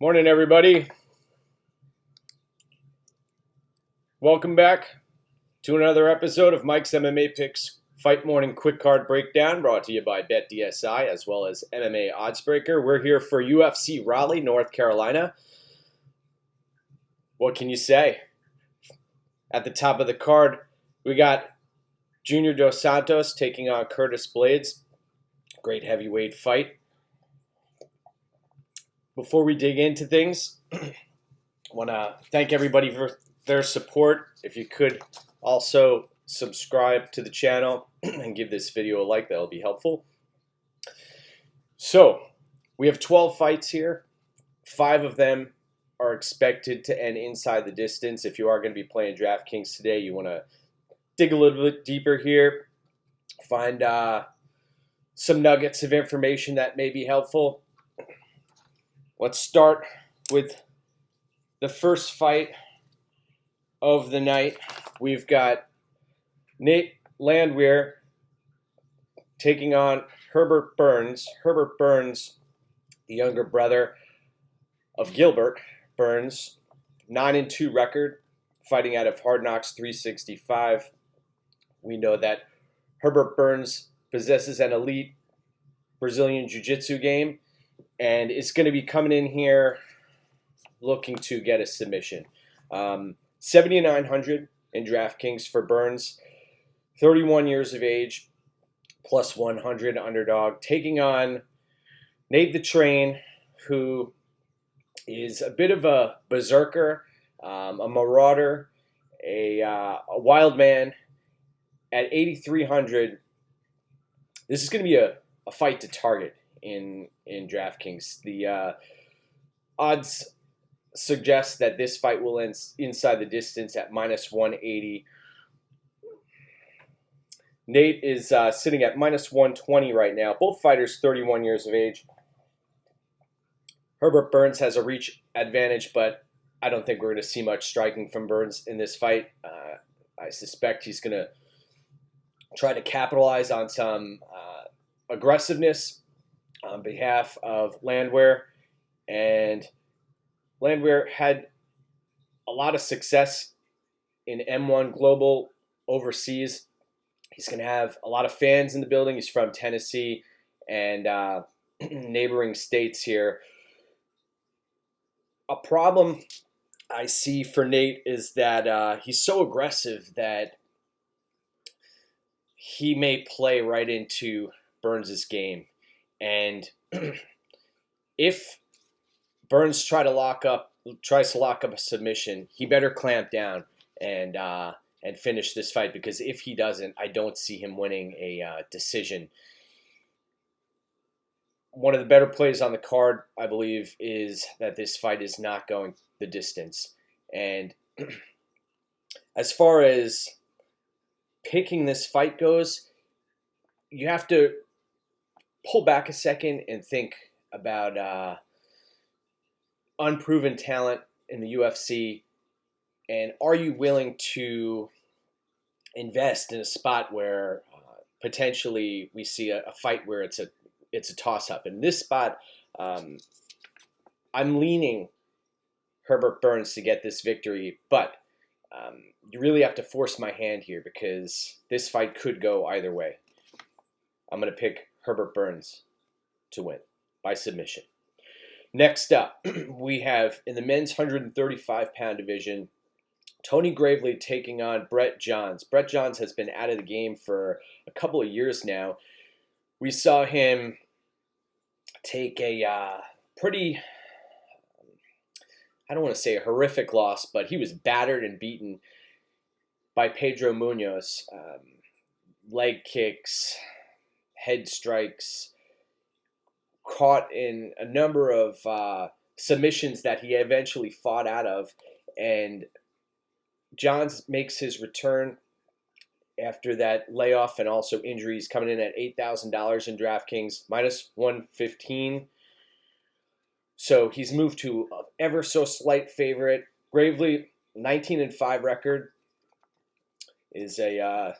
Morning, everybody. Welcome back to another episode of Mike's MMA Picks Fight Morning Quick Card Breakdown, brought to you by BetDSI as well as MMA Oddsbreaker. We're here for UFC Raleigh, North Carolina. What can you say? At the top of the card, we got Chiesa-Dos Santos taking on Curtis Blaydes. Great heavyweight fight. Before we dig into things, I want to thank everybody for their support. If you could also subscribe to the channel and give this video a like, that'll be helpful. So, we have 12 fights here. 5 of them are expected to end inside the distance. If you are going to be playing DraftKings today, you want to dig a little bit deeper here. Find some nuggets of information that may be helpful. Let's start with the first fight of the night. We've got Landwehr taking on Herbert Burns. Herbert Burns, the younger brother of Gilbert Burns, 9-2 record, fighting out of Hard Knocks 365. We know that Herbert Burns possesses an elite Brazilian Jiu-Jitsu game, and it's going to be coming in here looking to get a submission. 7,900 in DraftKings for Burns, 31 years of age, plus 100 underdog, taking on Nate the Train, who is a bit of a berserker, a marauder, a wild man. At 8,300, this is going to be a fight to target in DraftKings. The odds suggest that this fight will end inside the distance at minus 180. Nate is sitting at minus 120 right now. Both fighters 31 years of age. Herbert Burns has a reach advantage, but I don't think we're going to see much striking from Burns in this fight. I suspect he's going to try to capitalize on some aggressiveness on behalf of Landwehr, and Landwehr had a lot of success in M1 Global overseas. He's going to have a lot of fans in the building. He's from Tennessee and neighboring states here. A problem I see for Nate is that he's so aggressive that he may play right into Burns' game. And if Burns tries to lock up a submission, he better clamp down and finish this fight, because if he doesn't, I don't see him winning a decision. One of the better plays on the card, I believe, is that this fight is not going the distance. And as far as picking this fight goes, you have to pull back a second and think about unproven talent in the UFC, and are you willing to invest in a spot where potentially we see a fight where it's a toss-up. In this spot, I'm leaning Herbert Burns to get this victory, but you really have to force my hand here, because this fight could go either way. I'm going to pick Herbert Burns to win by submission. Next up, we have in the men's 135-pound division, Tony Gravely taking on Brett Johns. Brett Johns has been out of the game for a couple of years now. We saw him take a pretty, I don't want to say a horrific loss, but he was battered and beaten by Pedro Munoz. Leg kicks, head strikes, caught in a number of submissions that he eventually fought out of. And Johns makes his return after that layoff and also injuries, coming in at $8,000 in DraftKings, minus 115. So he's moved to an ever so slight favorite. Gravely, 19-5 record, is a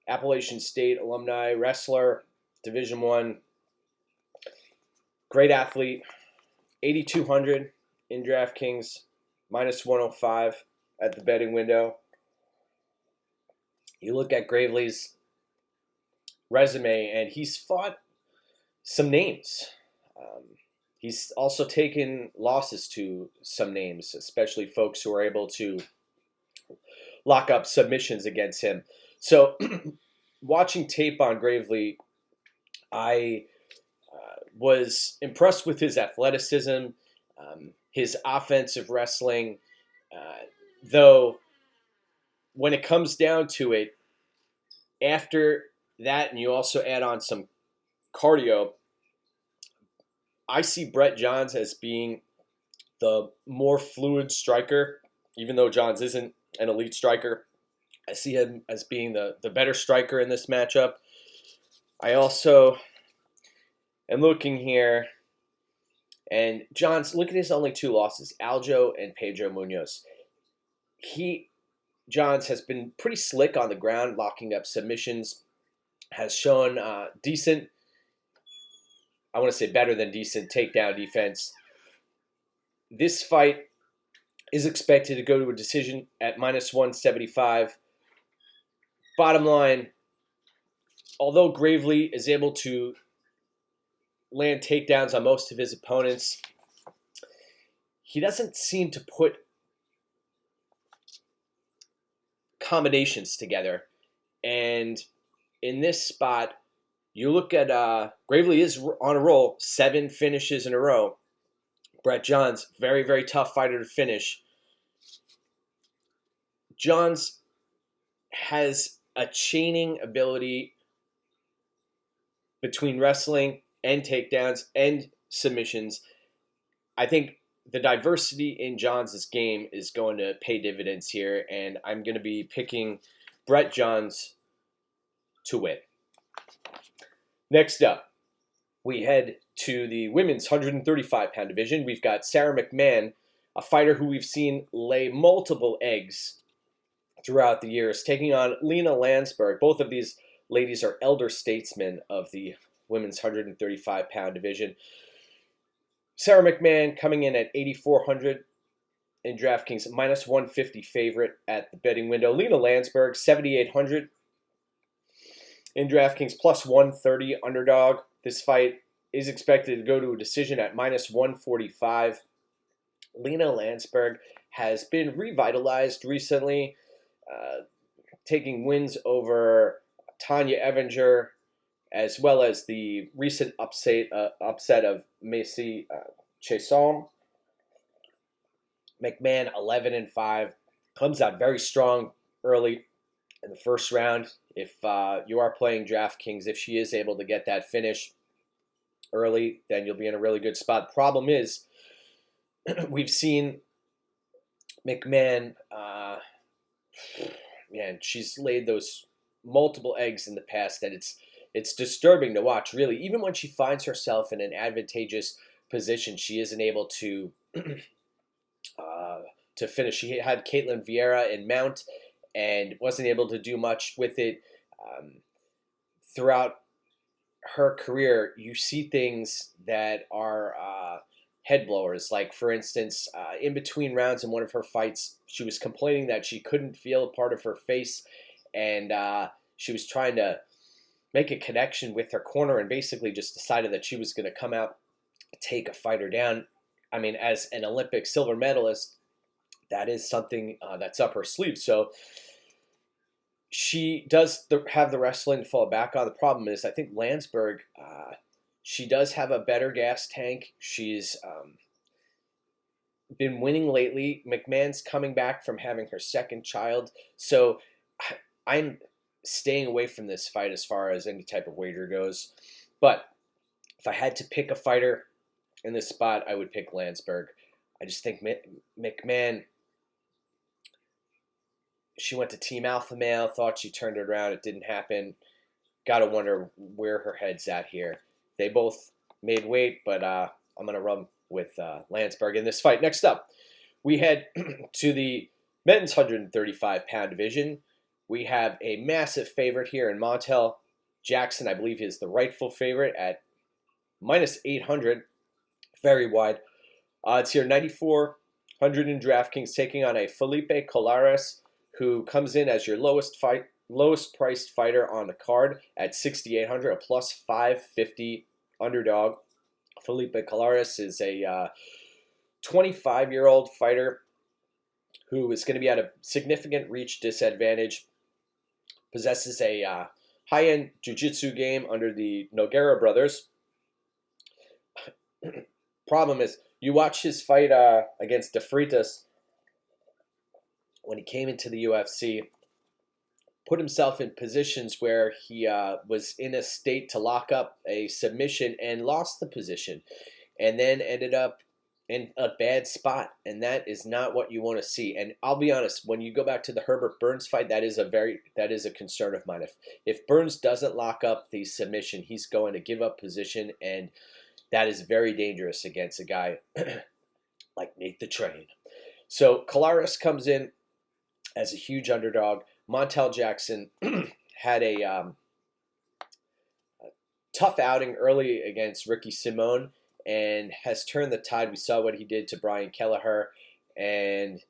Appalachian State alumni wrestler, Division I. Great athlete, 8,200 in DraftKings, minus 105 at the betting window. You look at Gravely's resume, and he's fought some names. He's also taken losses to some names, especially folks who are able to lock up submissions against him. So watching tape on Gravely, I was impressed with his athleticism, his offensive wrestling, though when it comes down to it, after that, and you also add on some cardio, I see Brett Johns as being the more fluid striker, even though Johns isn't an elite striker. I see him as being the better striker in this matchup. I also am looking here, and Johns, look at his only two losses, Aljo and Pedro Munoz. Johns has been pretty slick on the ground, locking up submissions, has shown decent, I want to say better than decent, takedown defense. This fight is expected to go to a decision at minus 175. Bottom line, although Gravely is able to land takedowns on most of his opponents, he doesn't seem to put combinations together. And in this spot, you look at Gravely is on a roll, 7 finishes in a row. Brett Johns, very, very tough fighter to finish. Johns has a chaining ability between wrestling and takedowns and submissions. I think the diversity in Johns' game is going to pay dividends here, and I'm going to be picking Brett Johns to win. Next up, we head to the women's 135-pound division. We've got Sarah McMann, a fighter who we've seen lay multiple eggs throughout the years, taking on McMann-Lansberg. Both of these ladies are elder statesmen of the women's 135-pound division. Sarah McMann coming in at 8,400 in DraftKings, minus 150 favorite at the betting window. McMann-Lansberg, 7,800 in DraftKings, plus 130 underdog. This fight is expected to go to a decision at minus 145. McMann-Lansberg has been revitalized recently, taking wins over Tanya Evinger, as well as the recent upset of Macy Chiesa-Dos. McMann, 11-5, comes out very strong early in the first round. If you are playing DraftKings, if she is able to get that finish early, then you'll be in a really good spot. Problem is, we've seen McMann, she's laid those multiple eggs in the past, and it's disturbing to watch, really. Even when she finds herself in an advantageous position, she isn't able to finish. She had Caitlin Vieira in mount and wasn't able to do much with it. Throughout her career, you see things that are head blowers. Like, for instance, in between rounds in one of her fights, she was complaining that she couldn't feel a part of her face, and she was trying to make a connection with her corner and basically just decided that she was going to come out, take a fighter down. I mean, as an Olympic silver medalist, that is something that's up her sleeve. So she does have the wrestling to fall back on. The problem is, I think Landsberg, she does have a better gas tank. She's been winning lately. McMahon's coming back from having her second child. So I'm staying away from this fight as far as any type of wager goes. But if I had to pick a fighter in this spot, I would pick Landsberg. I just think McMann, she went to Team Alpha Male, thought she turned it around. It didn't happen. Got to wonder where her head's at here. They both made weight, but I'm going to run with Landsberg in this fight. Next up, we head to the men's 135-pound division. We have a massive favorite here in Montel-Jackson. I believe he is the rightful favorite at minus 800. Very wide. It's here 9,400 in DraftKings, taking on a Felipe Colares, who comes in as your lowest priced fighter on the card at 6,800, a plus 550 underdog. Felipe Colares is a 25-year-old fighter who is going to be at a significant reach disadvantage, possesses a high-end jiu-jitsu game under the Nogueira brothers. Problem is, you watch his fight against De Freitas when he came into the UFC, put himself in positions where he was in a state to lock up a submission and lost the position, and then ended up in a bad spot, and that is not what you want to see. And I'll be honest, when you go back to the Herbert Burns fight, that is a concern of mine. If Burns doesn't lock up the submission, he's going to give up position, and that is very dangerous against a guy like Nate the Train. So Colares comes in as a huge underdog. Montel-Jackson had a tough outing early against Ricky Simon and has turned the tide. We saw what he did to Brian Kelleher and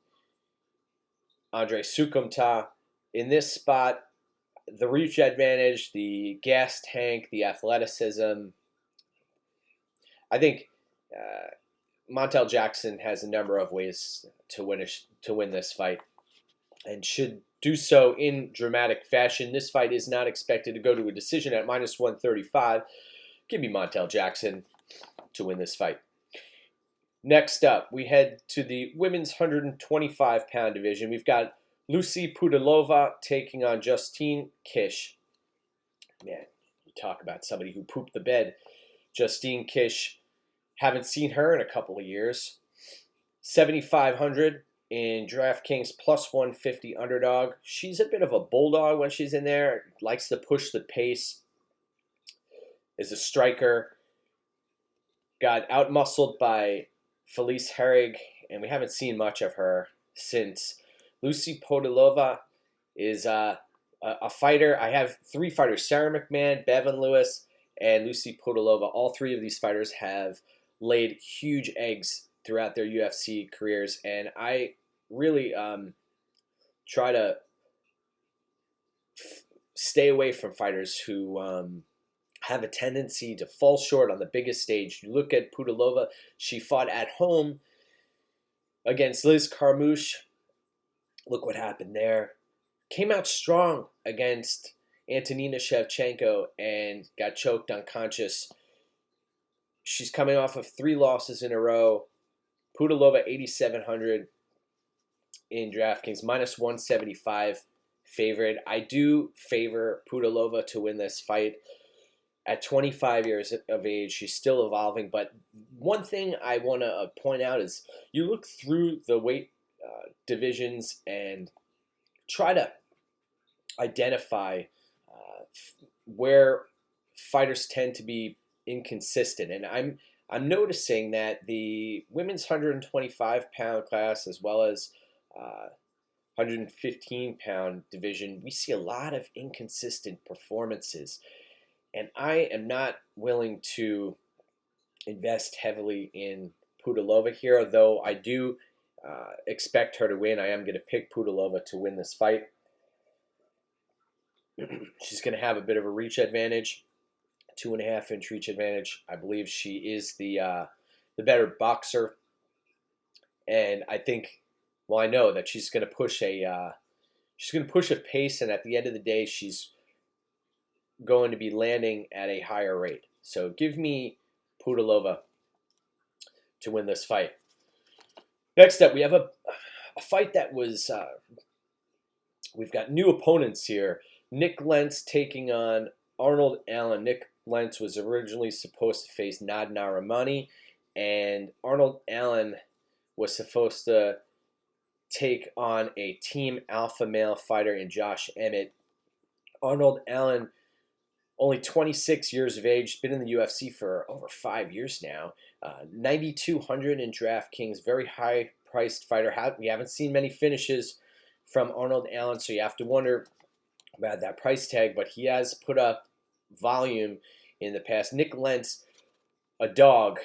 Andre Sukumta. In this spot, the reach advantage, the gas tank, the athleticism, I think Montel-Jackson has a number of ways to win this fight, and should do so in dramatic fashion. This fight is not expected to go to a decision at minus 135. Give me Montel-Jackson to win this fight. Next up, we head to the women's 125-pound division. We've got Cifers-Hill taking on Justine Kish. Man, you talk about somebody who pooped the bed. Justine Kish, haven't seen her in a couple of years. 7,500 in DraftKings, plus 150 underdog. She's a bit of a bulldog when she's in there. Likes to push the pace. Is a striker. Got outmuscled by Felice Herrig, and we haven't seen much of her since. Cifers-Hill is a fighter. I have three fighters: Sarah McMann, Bevan Lewis, and Cifers-Hill. All three of these fighters have laid huge eggs throughout their UFC careers, and I really try to stay away from fighters who have a tendency to fall short on the biggest stage. You look at Pudilova, she fought at home against Liz Carmouche. Look what happened there. Came out strong against Antonina Shevchenko and got choked unconscious. She's coming off of 3 losses in a row. Pudilova 8,700 in DraftKings, minus 175 favorite. I do favor Pudilova to win this fight. At 25 years of age, she's still evolving. But one thing I want to point out is you look through the weight divisions and try to identify where fighters tend to be inconsistent. And I'm noticing that the women's 125-pound class, as well as 115-pound division, we see a lot of inconsistent performances. And I am not willing to invest heavily in Pudilova here, though I do expect her to win. I am going to pick Pudilova to win this fight. She's going to have a bit of a reach advantage, 2.5-inch reach advantage. I believe she is the better boxer, and I think, well, I know that she's going to push a pace, and at the end of the day, she's going to be landing at a higher rate. So give me Pudilova to win this fight. Next up, we have a fight that was we've got new opponents here. Nick Lentz taking on Arnold Allen. Nick Lentz was originally supposed to face Nad Narimani, and Arnold Allen was supposed to take on a team alpha male fighter in Josh Emmett. Arnold Allen, only 26 years of age, been in the UFC for over 5 years now. 9,200 in DraftKings, very high-priced fighter. We haven't seen many finishes from Arnold Allen, so you have to wonder about that price tag, but he has put up volume in the past. Nick Lentz, a dog,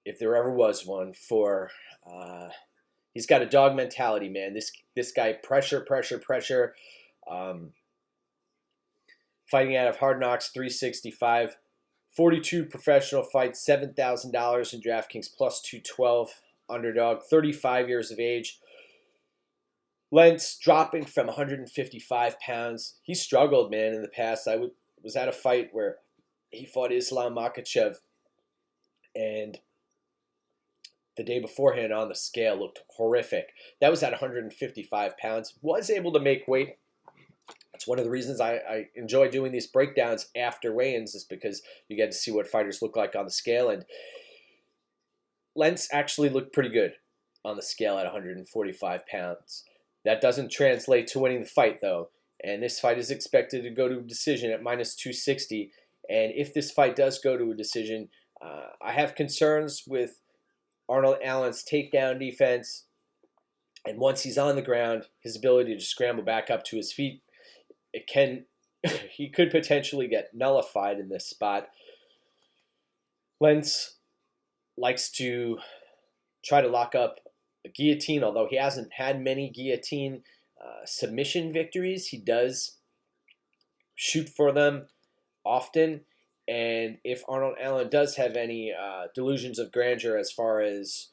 if there ever was one, for he's got a dog mentality, man. This guy, pressure. Fighting out of Hard Knocks 365, 42 professional fights, $7,000 in DraftKings plus 212 underdog, 35 years of age. Lentz dropping from 155 pounds. He struggled, man, in the past. I was at a fight where he fought Islam Makhachev, and the day beforehand on the scale looked horrific. That was at 155 pounds. Was able to make weight. That's one of the reasons I enjoy doing these breakdowns after weigh-ins, is because you get to see what fighters look like on the scale. And Lentz actually looked pretty good on the scale at 145 pounds. That doesn't translate to winning the fight, though. And this fight is expected to go to a decision at minus 260. And if this fight does go to a decision, I have concerns with Arnold Allen's takedown defense. And once he's on the ground, his ability to scramble back up to his feet, he could potentially get nullified in this spot. Lentz likes to try to lock up a guillotine, although he hasn't had many guillotine submission victories. He does shoot for them often, and if Arnold Allen does have any delusions of grandeur as far as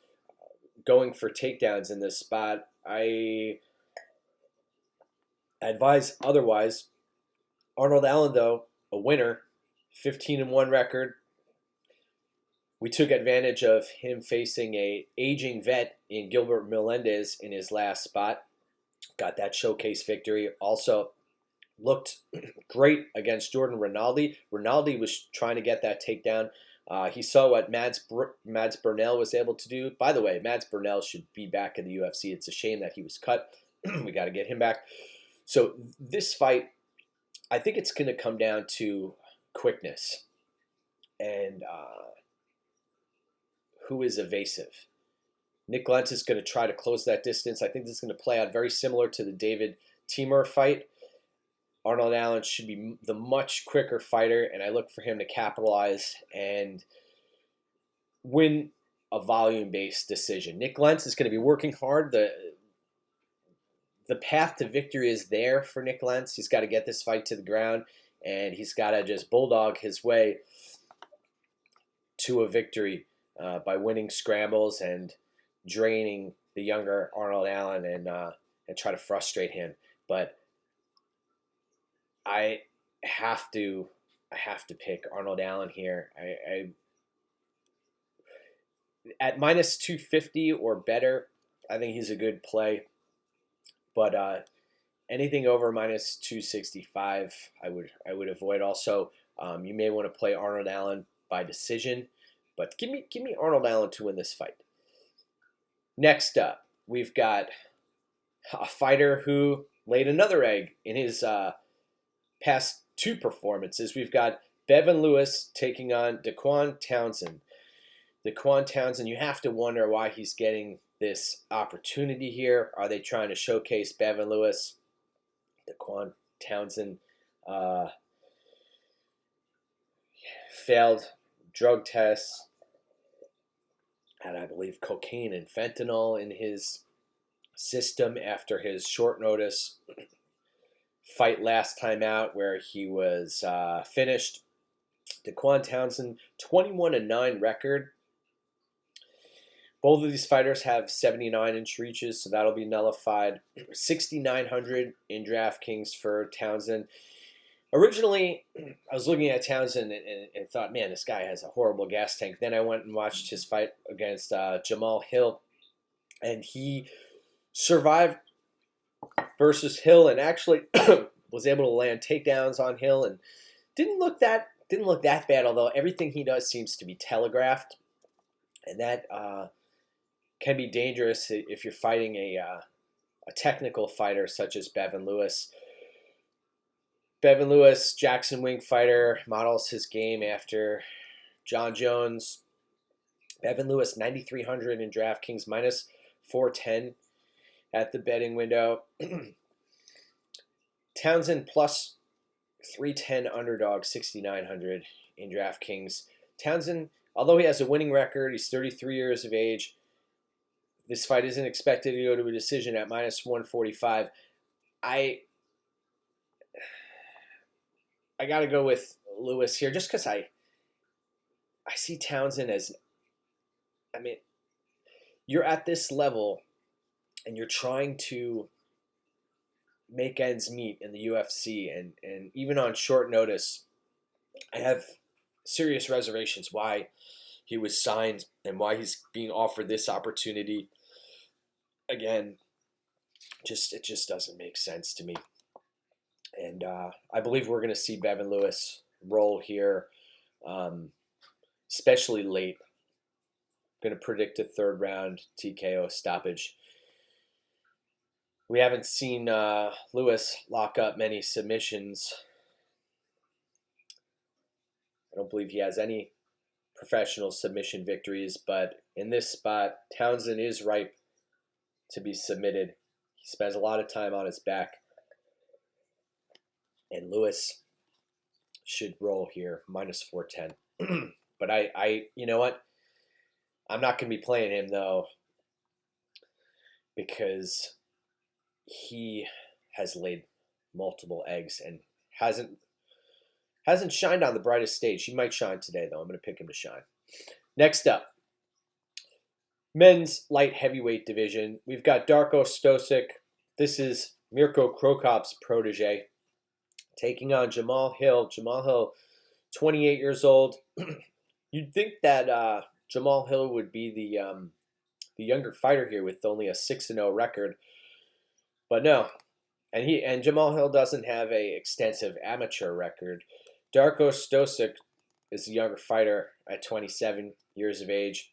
going for takedowns in this spot, I advise otherwise. Arnold Allen, though, a winner, 15-1 record. We took advantage of him facing a aging vet in Gilbert Melendez in his last spot. Got that showcase victory. Also looked great against Jordan Rinaldi. Rinaldi was trying to get that takedown. He saw what Mads Burnell was able to do. By the way, Mads Burnell should be back in the UFC. It's a shame that he was cut. We got to get him back. So this fight, I think it's going to come down to quickness and who is evasive. Nick Lentz is going to try to close that distance. I think this is going to play out very similar to the David Timur fight. Arnold Allen should be the much quicker fighter, and I look for him to capitalize and win a volume-based decision. Nick Lentz is going to be working hard. The path to victory is there for Nick Lentz. He's got to get this fight to the ground, and he's got to just bulldog his way to a victory by winning scrambles and draining the younger Arnold Allen and try to frustrate him. But I have to pick Arnold Allen here. I at minus 250 or better, I think he's a good play. But anything over minus 265, I would avoid. Also, you may want to play Arnold Allen by decision, but give me Arnold Allen to win this fight. Next up, we've got a fighter who laid another egg in his past two performances. We've got Bevan Lewis taking on Daquan Townsend. Daquan Townsend, you have to wonder why he's getting this opportunity here. Are they trying to showcase Bevan Lewis? Daquan Townsend failed drug tests, had, I believe, cocaine and fentanyl in his system after his short notice fight last time out where he was finished. Daquan Townsend, 21-9 record. Both of these fighters have 79-inch reaches, so that'll be nullified. 6,900 in DraftKings for Townsend. Originally, I was looking at Townsend and thought, man, this guy has a horrible gas tank. Then I went and watched his fight against Jamal Hill, and he survived versus Hill, and actually was able to land takedowns on Hill, and didn't look that bad. Although everything he does seems to be telegraphed, and that can be dangerous if you're fighting a technical fighter such as Bevin Lewis. Bevin Lewis, Jackson Wink fighter, models his game after John Jones. Bevin Lewis, 9,300 in DraftKings, minus 410 at the betting window. Townsend plus 310 underdog, 6,900 in DraftKings. Townsend, although he has a winning record, he's 33 years of age. This fight isn't expected to go to a decision at minus 145. I got to go with Lewis here just because I see Townsend as, I mean, you're at this level and you're trying to make ends meet in the UFC, and even on short notice, I have serious reservations why he was signed and why he's being offered this opportunity. Again, it just doesn't make sense to me. And I believe we're going to see Bevin Lewis roll here, especially late. I'm going to predict a third round TKO stoppage. We haven't seen Lewis lock up many submissions. I don't believe he has any professional submission victories, but in this spot, Townsend is ripe to be submitted. He spends a lot of time on his back. And Lewis should roll here, minus 410. But I, you know what? I'm not going to be playing him, though, because he has laid multiple eggs and hasn't shined on the brightest stage. He might shine today, though. I'm going to pick him to shine. Next up, men's light heavyweight division. We've got Darko Stosic. This is Mirko Krokop's protege, taking on Jamal Hill. Jamal Hill, 28 years old. You'd think that Jamal Hill would be the younger fighter here with only a 6-0 record, but no. And Jamal Hill doesn't have a extensive amateur record. Darko Stosic is the younger fighter at 27 years of age,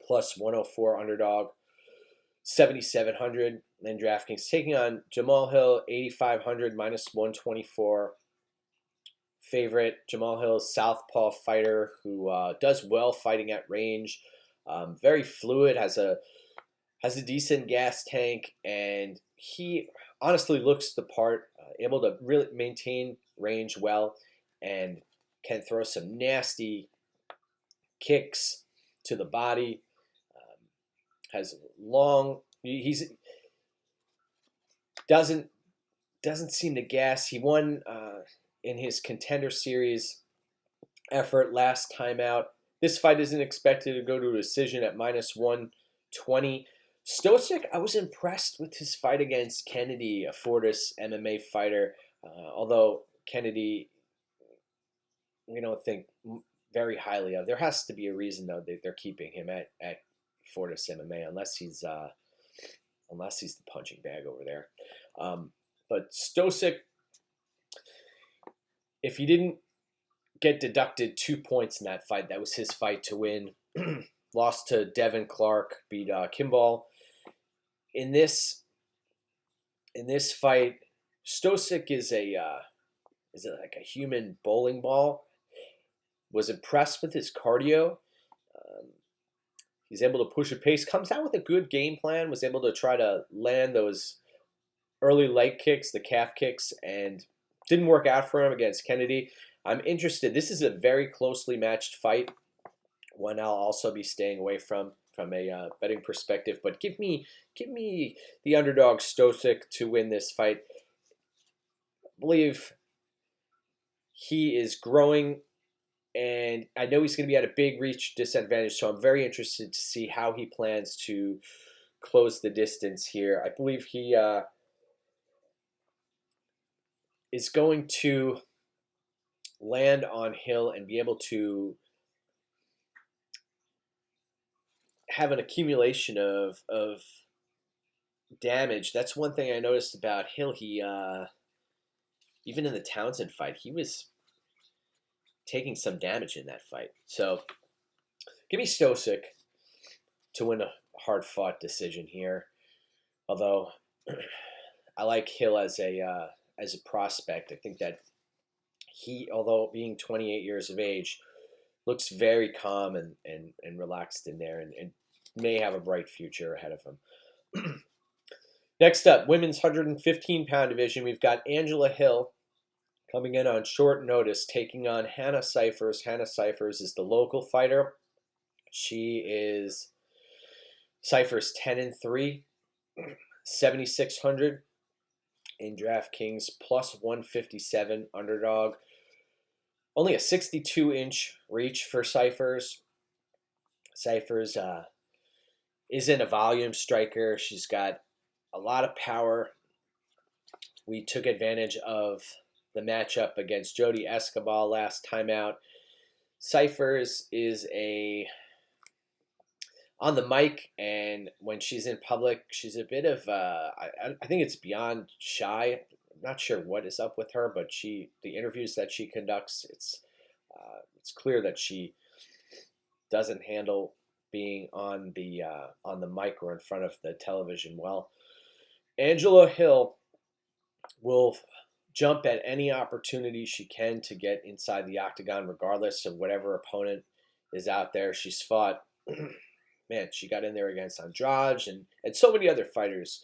plus 104 underdog, 7,700 in DraftKings, taking on Jamal Hill, 8,500, minus 124 favorite. Jamal Hill, southpaw fighter who does well fighting at range, very fluid, has a decent gas tank, and he honestly looks the part, able to really maintain range well, and can throw some nasty kicks to the body. Has long, he's doesn't seem to gas. He won in his Contender Series effort last time out. This fight isn't expected to go to a decision at minus 120. Stosic, I was impressed with his fight against Kennedy, a Fortis MMA fighter. Although Kennedy, we don't think very highly of. There has to be a reason, though, that they're keeping him at Fortis MMA, unless he's the punching bag over there. But Stosic, if he didn't get deducted 2 points in that fight, that was his fight to win. Lost to Devin Clark, beat Kimball. In this fight, Stosic is like a human bowling ball. Was impressed with his cardio. He's able to push a pace, comes out with a good game plan, was able to try to land those early leg kicks, the calf kicks, and didn't work out for him against Kennedy. I'm interested. This is a very closely matched fight, one I'll also be staying away from a betting perspective. But give me the underdog Stosic to win this fight. I believe he is growing, and I know he's going to be at a big reach disadvantage, so I'm very interested to see how he plans to close the distance here. I believe he is going to land on Hill and be able to have an accumulation of damage. That's one thing I noticed about Hill. He even in the Townsend fight, he was taking some damage in that fight. So give me Stosic to win a hard-fought decision here. Although I like Hill as a prospect. I think that he, although being 28 years of age, looks very calm and relaxed in there, and may have a bright future ahead of him. Next up, women's 115-pound division. We've got Angela Hill coming in on short notice, taking on Hannah Cifers. Hannah Cifers is the local fighter. She is Cifers 10-3, 7,600 in DraftKings, plus 157 underdog. Only a 62-inch reach for Cifers. Cifers isn't a volume striker. She's got a lot of power. We took advantage of the matchup against Jody Escobar last time out. Cifers is on the mic, and when she's in public, she's a bit of I think it's beyond shy. I'm not sure what is up with her, but the interviews that she conducts, it's clear that she doesn't handle being on the mic or in front of the television well. Angela Hill will jump at any opportunity she can to get inside the octagon, regardless of whatever opponent is out there. She's fought, man, she got in there against Andrade and so many other fighters.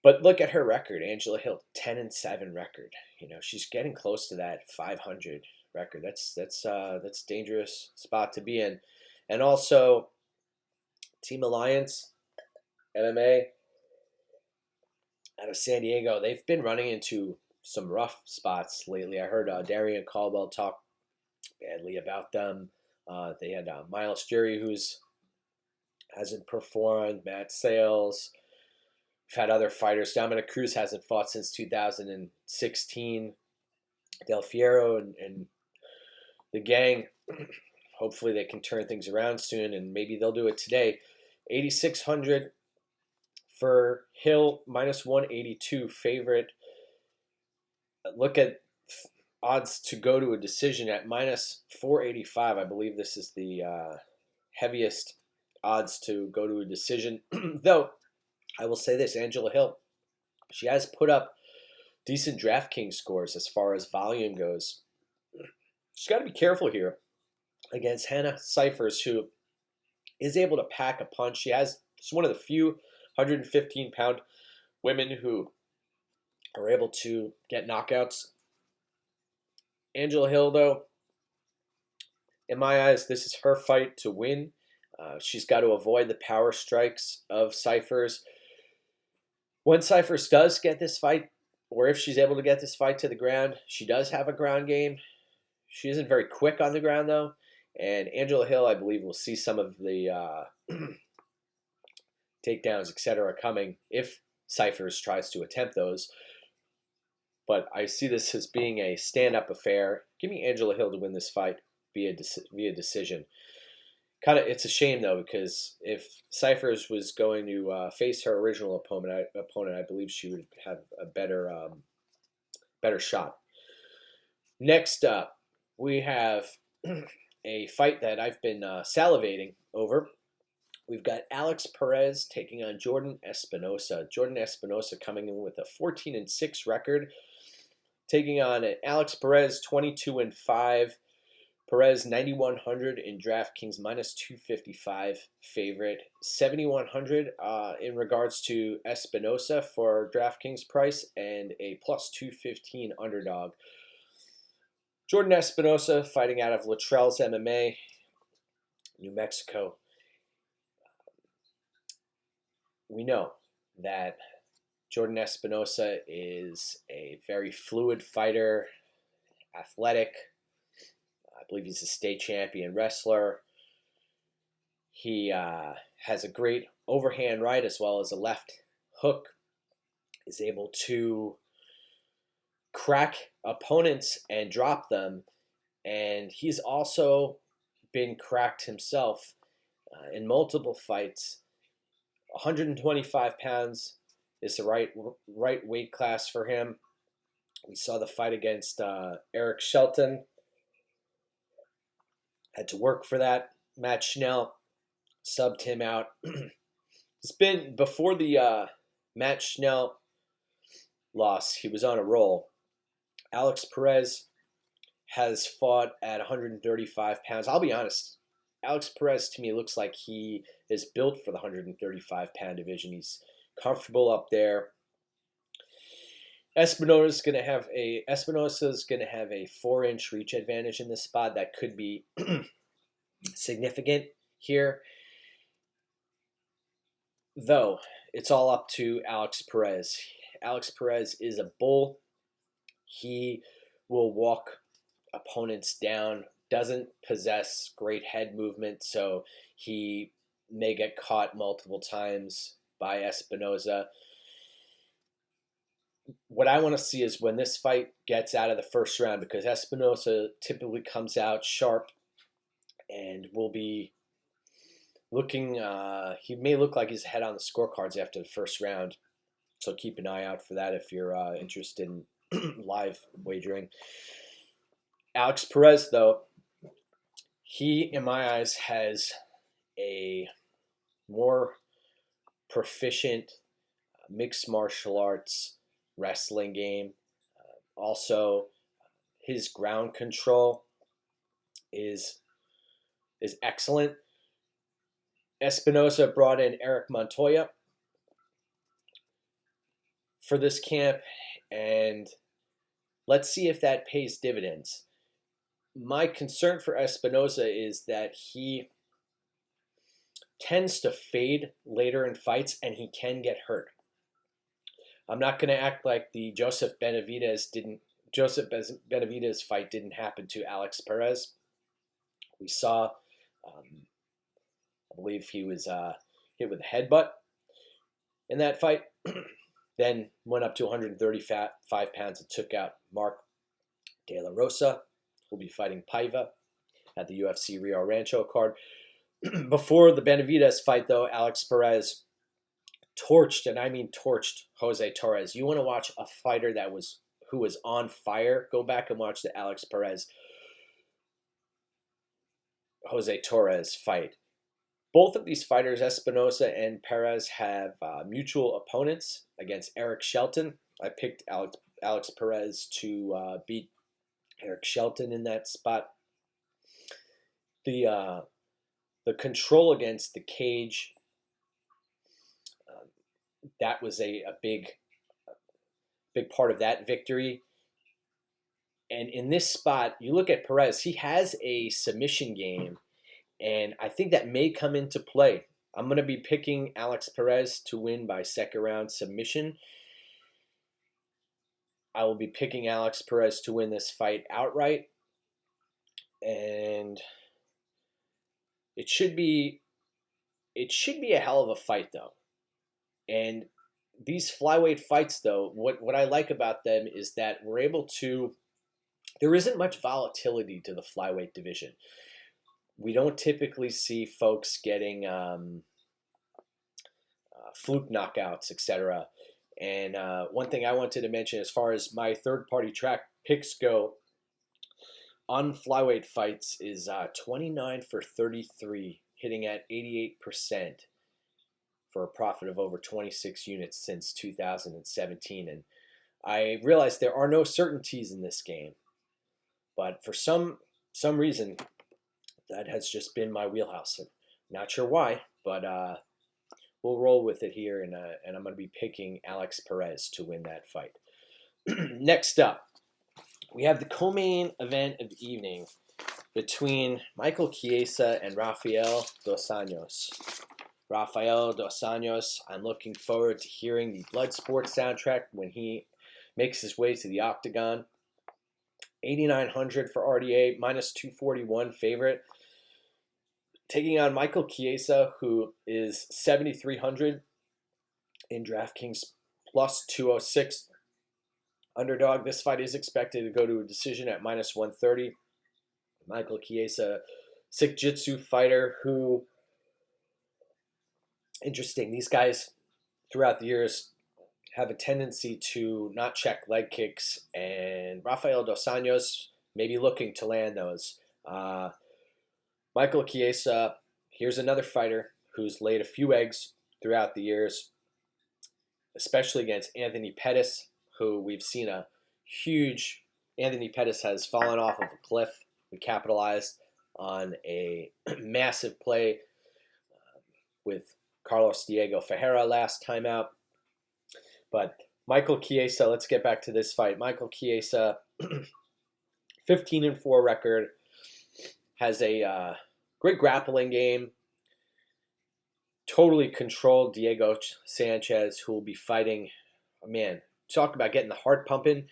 But look at her record, Angela Hill, 10-7 record. You know, she's getting close to that 500 record. That's dangerous spot to be in. And also, Team Alliance, MMA, out of San Diego, they've been running into some rough spots lately. I heard Darian Caldwell talk badly about them. They had Miles Jury, who's hasn't performed, Matt Sales. We've had other fighters. Dominic Cruz hasn't fought since 2016. Del Fiero and the gang, hopefully they can turn things around soon, and maybe they'll do it today. 8,600 for Hill, minus 182 favorite. Look at odds to go to a decision at minus 485. I believe this is the heaviest odds to go to a decision. Though, I will say this, Angela Hill, she has put up decent DraftKings scores as far as volume goes. She's got to be careful here against Hannah Cifers, who is able to pack a punch. She's one of the few 115-pound women who are able to get knockouts. Angela Hill, though, in my eyes, this is her fight to win. She's got to avoid the power strikes of Cifers. When Cifers does get this fight, or if she's able to get this fight to the ground, she does have a ground game. She isn't very quick on the ground, though. And Angela Hill, I believe, will see some of the takedowns, etc., coming if Cifers tries to attempt those. But I see this as being a stand-up affair. Give me Angela Hill to win this fight via decision. It's a shame, though, because if Cifers was going to face her original opponent, I believe she would have a better shot. Next up, we have a fight that I've been salivating over. We've got Alex Perez taking on Jordan Espinosa. Jordan Espinosa coming in with a 14-6 record, taking on Alex Perez, 22-5. Perez, 9,100 in DraftKings, minus 255 favorite. 7,100 in regards to Espinosa for DraftKings price, and a plus 215 underdog. Jordan Espinosa fighting out of Latrell's MMA, New Mexico. We know that Jordan Espinosa is a very fluid fighter, athletic. I believe he's a state champion wrestler. He has a great overhand right as well as a left hook. Is able to crack opponents and drop them. And he's also been cracked himself in multiple fights. 125 pounds is the right weight class for him. We saw the fight against Eric Shelton. Had to work for that. Matt Schnell subbed him out. It's been before the Matt Schnell loss. He was on a roll. Alex Perez has fought at 135 pounds. I'll be honest. Alex Perez to me looks like he is built for the 135-pound division. He's comfortable up there. Espinosa's going to have a 4-inch reach advantage in this spot that could be significant here. Though it's all up to Alex Perez. Alex Perez is a bull. He will walk opponents down, doesn't possess great head movement, so he may get caught multiple times by Espinosa. What I want to see is when this fight gets out of the first round, because Espinosa typically comes out sharp and will be looking, he may look like he's ahead on the scorecards after the first round. So keep an eye out for that if you're interested in live wagering. Alex Perez, though, he, in my eyes, has a more proficient mixed martial arts wrestling game. Also, his ground control is excellent. Espinosa brought in Eric Montoya for this camp, and let's see if that pays dividends. My concern for Espinosa is that he tends to fade later in fights, and he can get hurt. I'm not going to act like the Joseph Benavidez fight didn't happen to Alex Perez. We saw, I believe he was hit with a headbutt in that fight. Then went up to 135 pounds and took out Mark De La Rosa, who'll be fighting Paiva at the UFC Rio Rancho card. Before the Benavidez fight, though, Alex Perez torched, and I mean torched, Jose Torres. You want to watch a fighter who was on fire? Go back and watch the Alex Perez Jose Torres fight. Both of these fighters, Espinosa and Perez, have mutual opponents against Eric Shelton. I picked Alex Perez to beat Eric Shelton in that spot. The control against the cage, that was a big part of that victory. And in this spot, you look at Perez, he has a submission game, and I think that may come into play. I'm going to be picking Alex Perez to win by second round submission. I will be picking Alex Perez to win this fight outright. And it should be a hell of a fight, though. And these flyweight fights, though, what I like about them is that we're able to, there isn't much volatility to the flyweight division. We don't typically see folks getting fluke knockouts, etc. And one thing I wanted to mention as far as my third-party track picks go on flyweight fights is 29 for 33, hitting at 88% for a profit of over 26 units since 2017. And I realize there are no certainties in this game, but for some reason, that has just been my wheelhouse. Not sure why, but we'll roll with it here, and I'm going to be picking Alex Perez to win that fight. Next up, we have the co-main event of the evening between Michael Chiesa and Rafael Dos Anjos. Rafael Dos Anjos, I'm looking forward to hearing the Bloodsport soundtrack when he makes his way to the octagon. 8,900 for RDA, minus 241 favorite. Taking on Michael Chiesa, who is 7,300 in DraftKings, plus 206 underdog. This fight is expected to go to a decision at minus 130. Michael Chiesa, Jiu-Jitsu fighter who interesting. These guys throughout the years have a tendency to not check leg kicks, and Rafael Dos Anjos may be looking to land those. Michael Chiesa, here's another fighter who's laid a few eggs throughout the years, especially against Anthony Pettis, who we've seen a huge. Anthony Pettis has fallen off of a cliff. We capitalized on a massive play with Carlos Diego Ferreira last time out. But Michael Chiesa, let's get back to this fight. Michael Chiesa, 15-4 record, has a great grappling game. Totally controlled Diego Sanchez, who will be fighting. Man, talk about getting the heart pumping.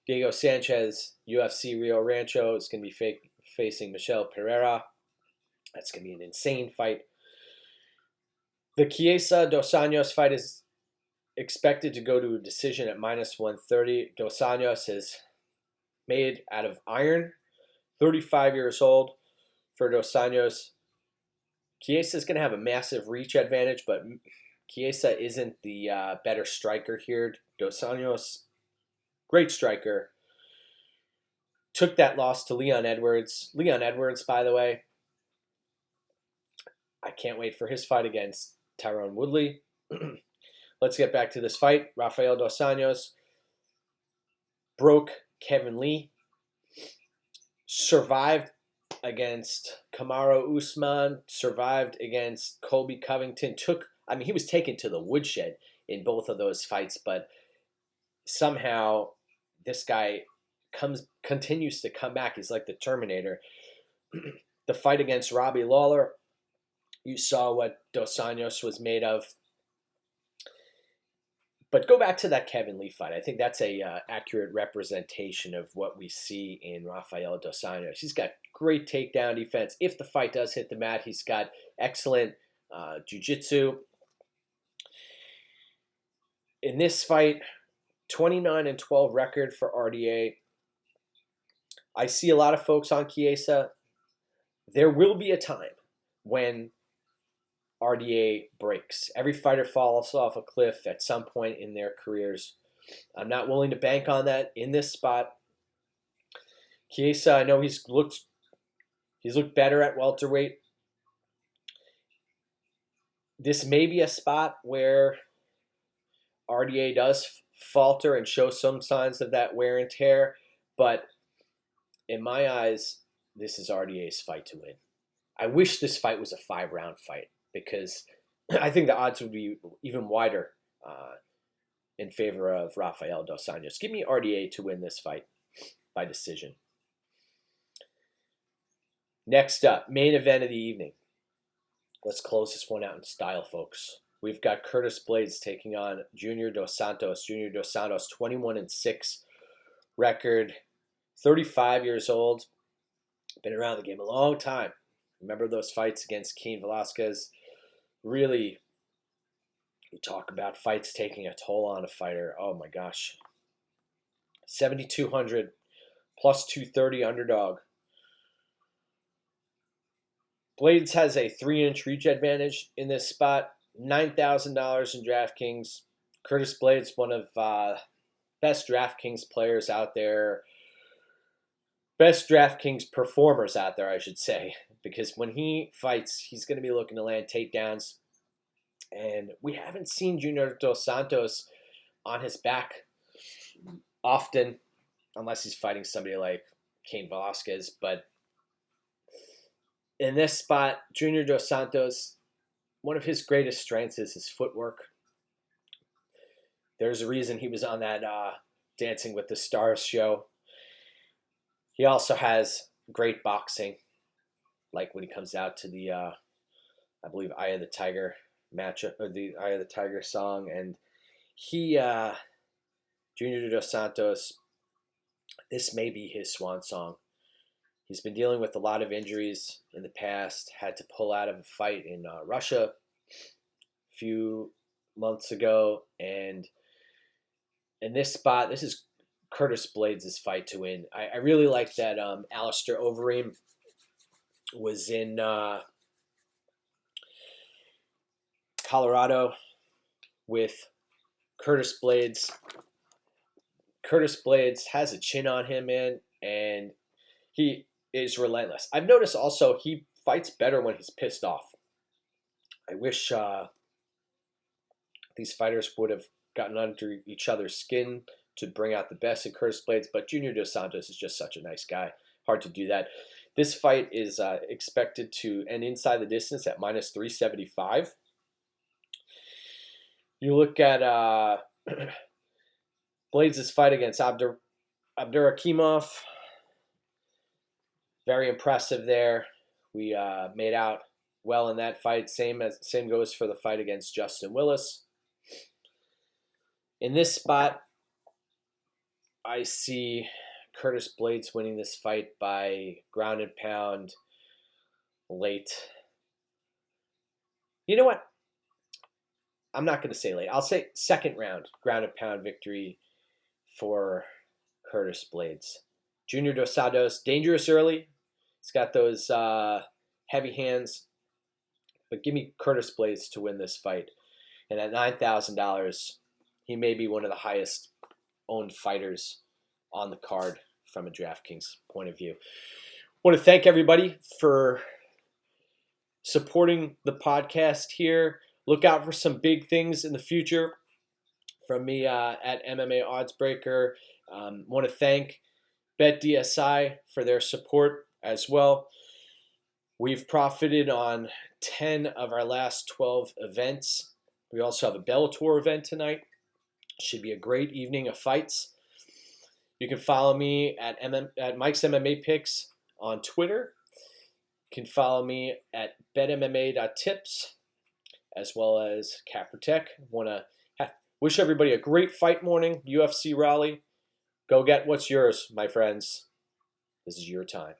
Diego Sanchez, UFC Rio Rancho, is going to be facing Michel Pereira. That's going to be an insane fight. The Chiesa-Dos Anjos fight is expected to go to a decision at -130. Dos Anjos is made out of iron, 35 years old. For Dos Anjos, Chiesa is going to have a massive reach advantage, but Chiesa isn't the better striker here. Dos Anjos, great striker, took that loss to Leon Edwards. Leon Edwards, by the way, I can't wait for his fight against Tyrone Woodley. Let's get back to this fight. Rafael Dos Anjos broke Kevin Lee, survived against Kamaru Usman, survived against Colby Covington. He was taken to the woodshed in both of those fights, but somehow this guy continues to come back. He's like the Terminator. The fight against Robbie Lawler, you saw what Dos Anjos was made of. But go back to that Kevin Lee fight. I think that's a accurate representation of what we see in Rafael Dos Anjos. He's got great takedown defense. If the fight does hit the mat, he's got excellent jiu-jitsu. In this fight, 29-12 record for RDA. I see a lot of folks on Chiesa. There will be a time when RDA breaks. Every fighter falls off a cliff at some point in their careers. I'm not willing to bank on that in this spot. Chiesa, I know he's looked better at welterweight. This may be a spot where RDA does falter and show some signs of that wear and tear, but in my eyes, this is RDA's fight to win. I wish this fight was a 5-round fight, because I think the odds would be even wider in favor of Rafael Dos Anjos. Give me RDA to win this fight by decision. Next up, main event of the evening. Let's close this one out in style, folks. We've got Curtis Blaydes taking on Junior Dos Santos. Junior Dos Santos, 21-6 record, 35 years old. Been around the game a long time. Remember those fights against Cain Velasquez? Really, you talk about fights taking a toll on a fighter. Oh my gosh. 7,200 plus 230 underdog. Blaydes has a 3-inch reach advantage in this spot. $9,000 in DraftKings. Curtis Blaydes, one of best DraftKings players out there. Best DraftKings performers out there, I should say. Because when he fights, he's going to be looking to land takedowns. And we haven't seen Junior Dos Santos on his back often, unless he's fighting somebody like Cain Velasquez. But in this spot, Junior Dos Santos, one of his greatest strengths is his footwork. There's a reason he was on that Dancing with the Stars show. He also has great boxing, like when he comes out to the, I believe, Eye of the Tiger matchup, or the Eye of the Tiger song. And he, Junior Dos Santos, this may be his swan song. He's been dealing with a lot of injuries in the past, had to pull out of a fight in Russia a few months ago. And in this spot, this is Curtis Blaydes' fight to win. I really like that Alistair Overeem was in Colorado with Curtis Blaydes. Curtis Blaydes has a chin on him, man, and he is relentless. I've noticed also he fights better when he's pissed off. I wish these fighters would have gotten under each other's skin to bring out the best in Curtis Blaydes, but Junior Dos Santos is just such a nice guy. Hard to do that. This fight is expected to end inside the distance at minus 375. You look at Blaydes' fight against Abdurakhimov. Very impressive there. We made out well in that fight. Same goes for the fight against Justin Willis. In this spot, I see Curtis Blaydes winning this fight by ground and pound late. You know what? I'm not going to say late. I'll say second round ground and pound victory for Curtis Blaydes. Junior Dos Santos, dangerous early. He's got those heavy hands. But give me Curtis Blaydes to win this fight. And at $9,000, he may be one of the highest owned fighters on the card from a DraftKings point of view. I want to thank everybody for supporting the podcast here. Look out for some big things in the future from me at MMA Oddsbreaker. Want to thank BetDSI for their support as well. We've profited on 10 of our last 12 events. We also have a Bellator event tonight. Should be a great evening of fights. You can follow me at MikesMMAPicks on Twitter. You can follow me at betmma.tips as well as CapProtect. Want to wish everybody a great fight morning. UFC Raleigh. Go get what's yours, my friends. This is your time.